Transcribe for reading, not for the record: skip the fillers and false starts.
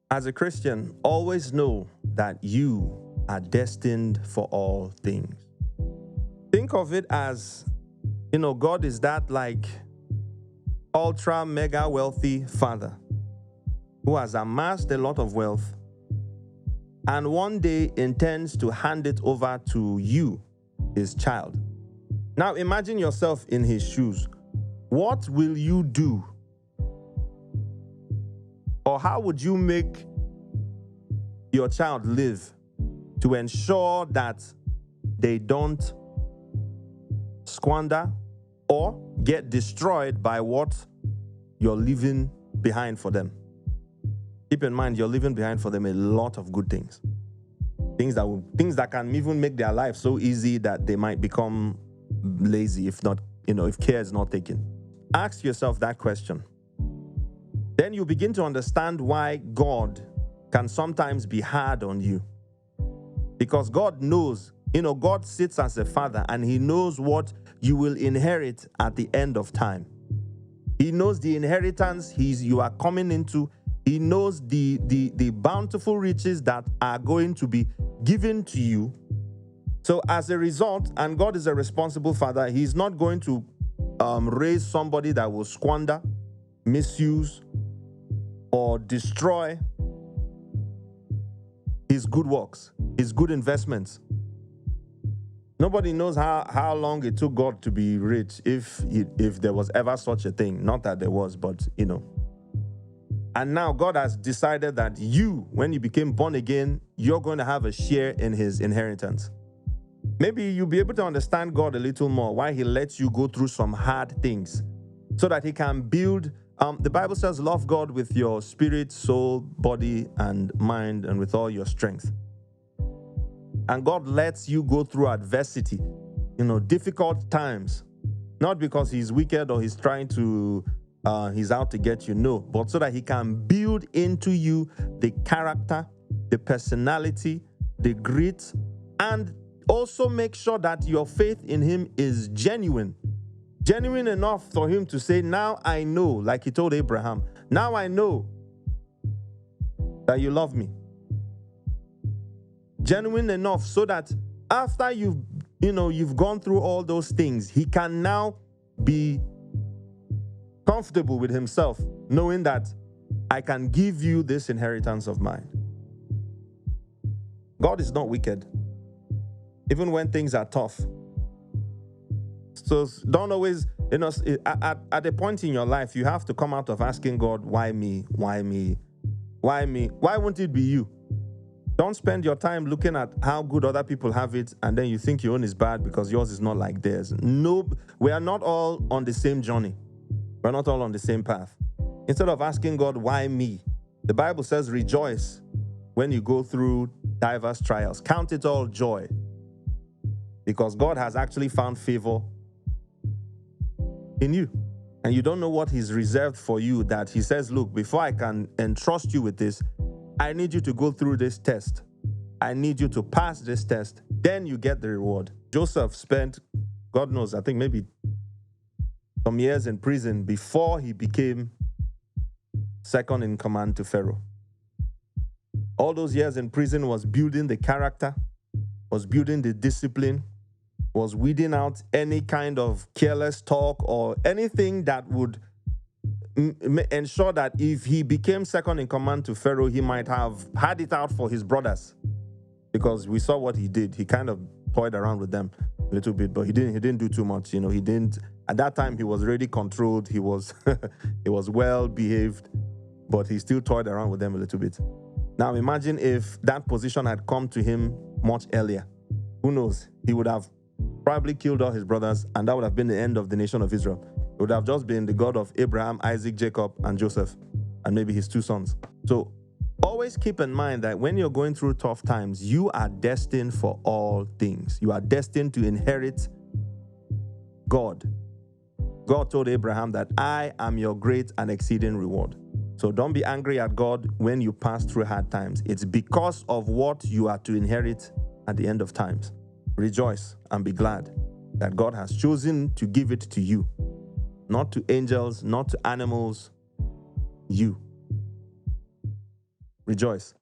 As a Christian, always know that you are destined for all things. Think of it as, God is that like ultra mega wealthy father who has amassed a lot of wealth and one day intends to hand it over to you, his child. Now imagine yourself in his shoes. What will you do? Or how would you make your child live to ensure that they don't squander or get destroyed by what you're leaving behind for them? Keep in mind, you're leaving behind for them a lot of good things. Things that can even make their life so easy that they might become lazy if care is not taken. Ask yourself that question. Then you begin to understand why God can sometimes be hard on you. Because God knows, God sits as a father and he knows what you will inherit at the end of time. He knows the inheritance you are coming into. He knows the bountiful riches that are going to be given to you. So as a result, and God is a responsible father, he's not going to raise somebody that will squander, misuse, or destroy his good works, his good investments. Nobody knows how long it took God to be rich, if there was ever such a thing. Not that there was, but And now God has decided that when you became born again, you're going to have a share in his inheritance. Maybe you'll be able to understand God a little more, why he lets you go through some hard things so that he can build. The Bible says, love God with your spirit, soul, body, and mind, and with all your strength. And God lets you go through adversity, difficult times, not because he's wicked or he's trying to, he's out to get you, no, but so that he can build into you the character, the personality, the grit, and also make sure that your faith in him is genuine enough for him to say, now I know, like he told Abraham, now I know that you love me. Genuine enough so that after you've gone through all those things, he can now be comfortable with himself, knowing that I can give you this inheritance of mine. God is not wicked, even when things are tough. So don't always, at a point in your life, you have to come out of asking God, why me? Why me? Why me? Why won't it be you? Don't spend your time looking at how good other people have it and then you think your own is bad because yours is not like theirs. No, we are not all on the same journey. We're not all on the same path. Instead of asking God, why me? The Bible says, rejoice when you go through diverse trials. Count it all joy, because God has actually found favor in you. And you don't know what he's reserved for you, that he says, look, before I can entrust you with this, I need you to go through this test. I need you to pass this test. Then you get the reward. Joseph spent, God knows, I think maybe some years in prison before he became second in command to Pharaoh. All those years in prison was building the character, was building the discipline, was weeding out any kind of careless talk or anything that would ensure that if he became second in command to Pharaoh, he might have had it out for his brothers, because we saw what he did. He kind of toyed around with them a little bit, but he didn't do too much. He didn't. At that time, he was already controlled. He was he was well behaved, but he still toyed around with them a little bit. Now imagine if that position had come to him much earlier. Who knows? He would have probably killed all his brothers, and that would have been the end of the nation of Israel. It would have just been the God of Abraham, Isaac, Jacob, and Joseph, and maybe his two sons. So always keep in mind that when you're going through tough times, you are destined for all things. You are destined to inherit God. God told Abraham that I am your great and exceeding reward. So don't be angry at God when you pass through hard times. It's because of what you are to inherit at the end of times. Rejoice and be glad that God has chosen to give it to you. Not to angels, not to animals, you. Rejoice.